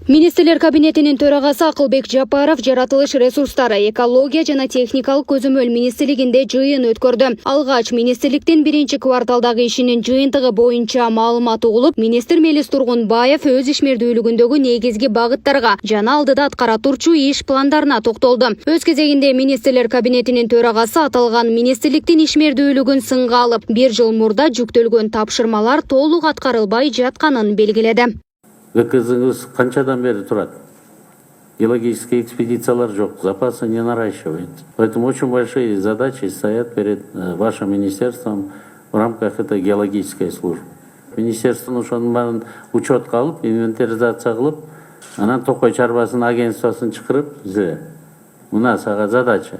Министрлер кабинетинин төрагасы Акылбек Жапаров жаратылыш ресурстары, экология жана техникалык көзөмөл министрлигинде жыйын өткөрдү. Алгач министрликтин биринчи кварталдагы ишинин жыйынтыгы боюнча маалымат угулуп, министр Мелис Тургунбаев өз ишмердүүлүгүндөгү негизги багыттарга жана алдыда аткара турчу иш пландарына токтолду. Өз кезегинде министрлер кабинетинин төрагасы аталган министрликтин ишмердүүлүгүн сынга алып, 1 жыл мурда жүктөлгөн тапшырмалар толук аткарылбай жатканын белгиледи. ГКЗыңыз канчадан бери турат? Геологические экспедициялар жоқ, запасы не наращивают. Поэтому очень большие задачи стоят перед вашим министерством в рамках этой геологической службы. Министерство ошонун баарын учетка алып, инвентаризация кылып, анан Токой чарбасынын агентствосын чакырып, мына сага задача.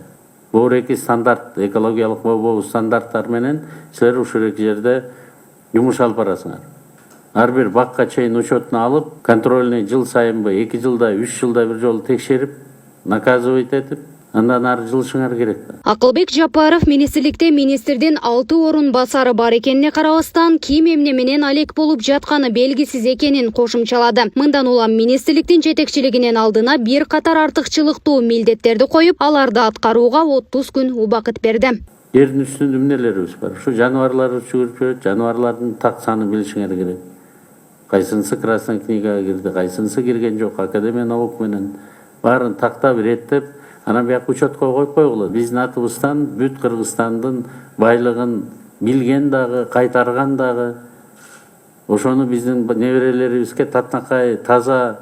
Бул эки стандарт, экологиялык бобоо стандарттар менен силер ушул эки жерде жумуш алып барасыңар. Ар бир бакка чейин учетуна алып, контрольный жыл сайынбы, 2 жылда, 3 жылда бир жолу текшерип, наказывать этип, андан ары жылышыңар керек. Акылбек Жапаров министрликте министрдин 6 орун басары бар экенине карабастан, ким эмне менен алек болуп жатканы белгисиз экенин кошумчалады. Мындан улам министрликтин жетекчилигинин алдына бир катар артыкчылыктуу милдеттерди коюп, аларды аткарууга 30 күн убакыт берди. Жердин үстүндө эмнелерибиз бар? Ушу жаныбарлар жүгүрүп жүрөт, жаныбарлардын так санын билишиңер керек. Кайсынысы Красная книгага кирди, кайсынысы кирген жок, Академия наук менен баарын тактап иреттеп, анан бияк учетко коюп койгула. Биздин атыбыздан бүт Кыргызстандын байлыгын билген дагы, кайтарган дагы, ошону биздин неберелерибизге татынакай таза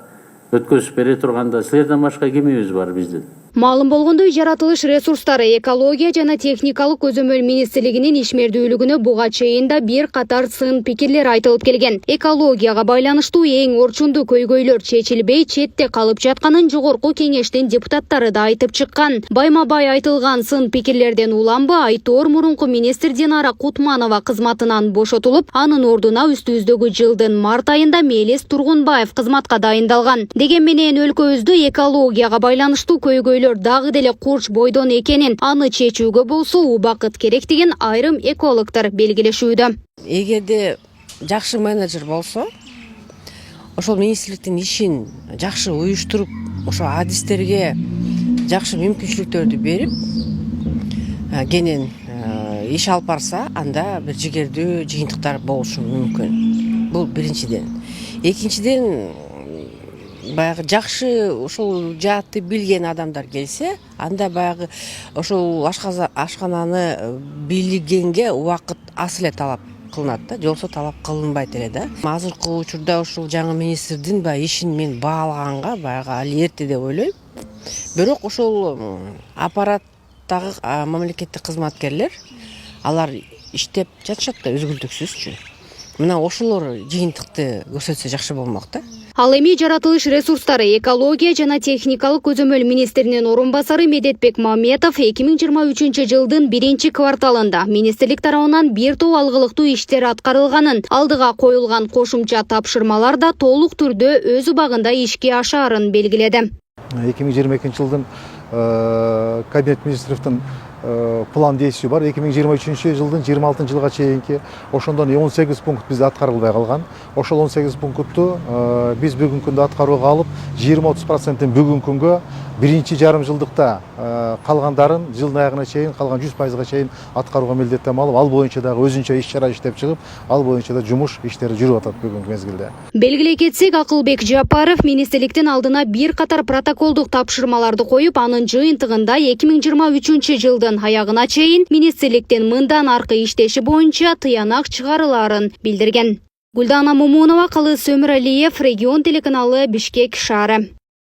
өткөзүп бере турганда силерден башка кимибиз бар биздин? Маалым болгондой, жаратылыш ресурстары, экология жана техникалык көзөмөл министрлигинин ишмердүүлүгүнө буга чейин да бир катар сын пикирлер айтылып келген. Экологияга байланыштуу эң орчундуу көйгөйлөр чечилбей четте калып жатканын жогорку кеңештин депутаттары да айтып чыккан. Байма-бай айтылган сын пикирлерден уланбы Айтор мурунку министр Динара Кутманова кызматынан бошотулуп, анын ордуна үстүбүздөгү жылдын март айында Мелис Тургунбаев кызматка дайындалган. Деген менен өлкөбүздө экологияга байланыштуу көйгөйлөр дагы деле курч бойдон экенин, аны чечүүгө болсо убакыт керектигин айрым экологдор белгилешүүдө. Эгерде жакшы менеджер болсо, ошол министрликтин ишин жакшы уюштуруп, ошо адистерге жакшы мүмкүнчүлүктөрдү берип, кенен иш алып барса, анда бир жигердүү жыйынтыктар болушу мүмкүн. Бул биринчиден. Экинчиден, баягы жакшы ошол жаатты билген адамдар келсе, анда баягы ошол ашкананы билгенге убакыт аз эле талап кылынат да, жоксо талап кылынбайт эле да. Азыркы учурда ушул жаңы министрдин ишин мен баалаганга баягы али эрте деп ойлойм. Бирок ошол аппараттагы мамлекеттик кызматкерлер алар иштеп жатышат да үзгүлтүксүзчү. Мына ошолор жыйынтыкты көрсөтсө жакшы болмок да. Ал эми жаратылыш ресурстары, экология жана техникалык көзөмөл министринин орун басары Медетбек Маметов 2023 жылдын 1 кварталында министрлик тарабынан бир топ алгылыктуу иштер аткарылганын, алдыга коюлган кошумча тапшырмалар да толук түрдө өз убагында ишке ашаарын белгиледи. 2022 жылдын кабинет министрликтин план действий бар. 2023 жылдын 26 жылга чейинки ошондон 18 пункт бизде аткарылбай калган. Ошол 18 пунктту биз бүгүнкү күндө аткарууга алып, 20-30% бүгүнкү күнгө биринчи жарым жылдыкта калгандарын жылдын аягына чейин, калган 100%га чейин аткарууга милдеттенме алып, ал боюнча дагы өзүнчө иш-чара иштеп чыгып, ал боюнча да жумуш иштери жүрүп атат бүгүнкү мезгилде. Белгилей кетсек, Акылбек Жапаров министрликтин алдына бир катар протоколдук тапшырмаларды коюп, анын жыйынтыгында 2023 жылдын аягына чейин министрликтин мындан аркы иштеши боюнча тыянак чыгарыларын билдирген. Гүлдана Момунова, Калыс Өмүралиев, Регион телеканалы, Бишкек шаары.